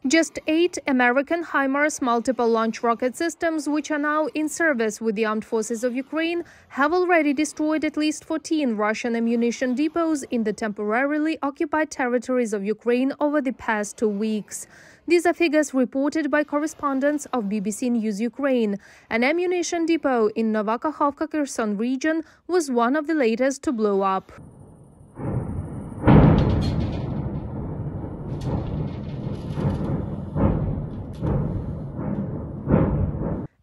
Just 8 American HIMARS multiple launch rocket systems, which are now in service with the armed forces of Ukraine, have already destroyed at least 14 Russian ammunition depots in the temporarily occupied territories of Ukraine over the past 2 weeks. These are figures reported by correspondents of BBC News Ukraine. An ammunition depot in Novakhovka-Kherson region was one of the latest to blow up.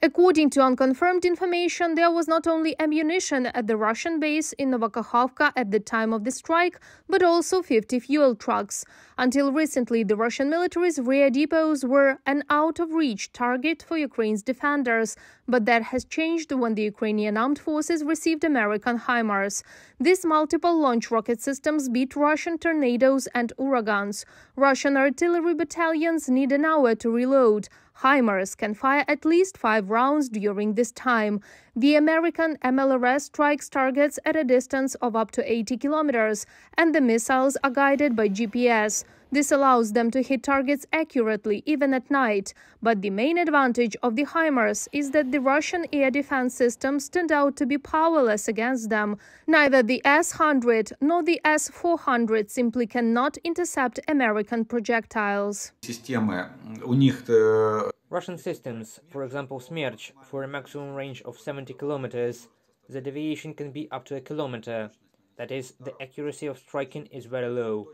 According to unconfirmed information, there was not only ammunition at the Russian base in Novakhovka at the time of the strike, but also 50 fuel trucks. Until recently, the Russian military's rear depots were an out-of-reach target for Ukraine's defenders, but that has changed when the Ukrainian armed forces received American HIMARS. These multiple launch rocket systems beat Russian tornadoes and uragans. Russian artillery battalions need an hour to reload. HIMARS can fire at least 5 rounds during this time. The American MLRS strikes targets at a distance of up to 80 kilometers, and the missiles are guided by GPS. This allows them to hit targets accurately, even at night. But the main advantage of the HIMARS is that the Russian air defense systems turned out to be powerless against them. Neither the S-100 nor the S-400 simply cannot intercept American projectiles. Russian systems, for example Smerch, for a maximum range of 70 kilometers, the deviation can be up to 1 kilometer. That is, the accuracy of striking is very low.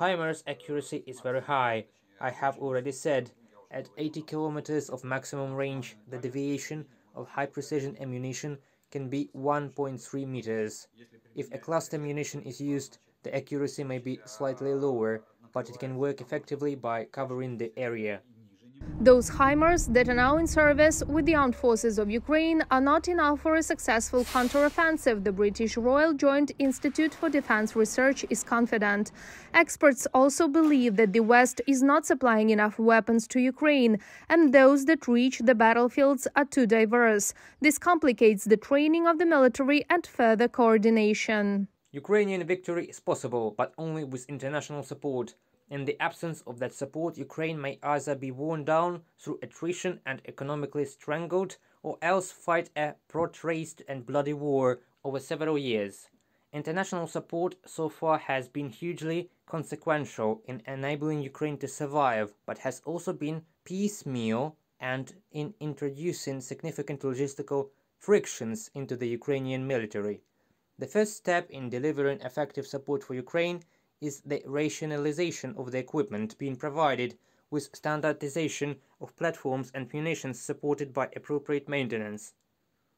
HIMARS accuracy is very high. I have already said, at 80 kilometers of maximum range, the deviation of high-precision ammunition can be 1.3 meters. If a cluster ammunition is used, the accuracy may be slightly lower, but it can work effectively by covering the area. Those HIMARS that are now in service with the armed forces of Ukraine are not enough for a successful counteroffensive, the British Royal Joint Institute for Defence Research is confident. Experts also believe that the West is not supplying enough weapons to Ukraine, and those that reach the battlefields are too diverse. This complicates the training of the military and further coordination. Ukrainian victory is possible, but only with international support. In the absence of that support, Ukraine may either be worn down through attrition and economically strangled, or else fight a protracted and bloody war over several years. International support so far has been hugely consequential in enabling Ukraine to survive, but has also been piecemeal and in introducing significant logistical frictions into the Ukrainian military. The first step in delivering effective support for Ukraine is the rationalization of the equipment being provided, with standardization of platforms and munitions supported by appropriate maintenance.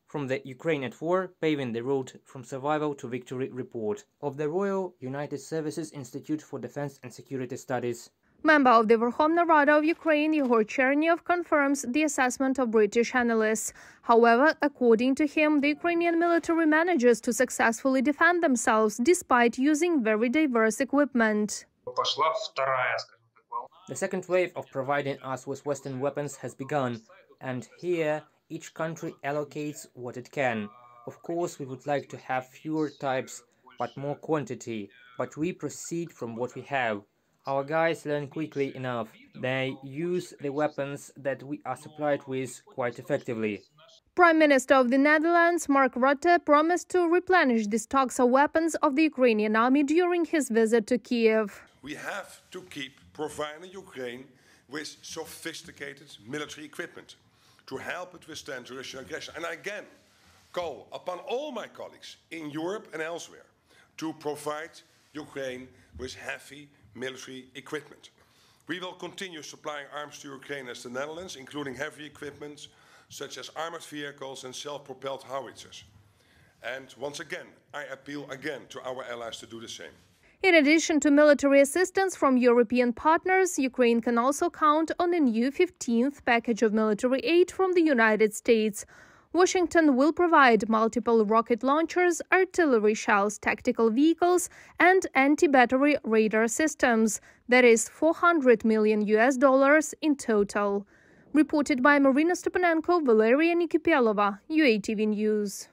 From the Ukraine at War, paving the road from survival to victory report of the Royal United Services Institute for Defense and Security Studies. Member of the Verkhovna Rada of Ukraine, Yegor Cherniev, confirms the assessment of British analysts. However, according to him, the Ukrainian military manages to successfully defend themselves despite using very diverse equipment. The second wave of providing us with Western weapons has begun, and here each country allocates what it can. Of course, we would like to have fewer types, but more quantity, but we proceed from what we have. Our guys learn quickly enough. They use the weapons that we are supplied with quite effectively. Prime Minister of the Netherlands, Mark Rutte, promised to replenish the stocks of weapons of the Ukrainian army during his visit to Kiev. We have to keep providing Ukraine with sophisticated military equipment to help it withstand Russian aggression. And I again call upon all my colleagues in Europe and elsewhere to provide Ukraine with heavy military equipment. We will continue supplying arms to Ukraine as the Netherlands, including heavy equipment such as armored vehicles and self-propelled howitzers. And once again, I appeal again to our allies to do the same. In addition to military assistance from European partners, Ukraine can also count on a new 15th package of military aid from the United States. Washington will provide multiple rocket launchers, artillery shells, tactical vehicles, and anti-battery radar systems. That is $400 million in total. Reported by Marina Stepanenko, Valeria Nikipelova, UATV News.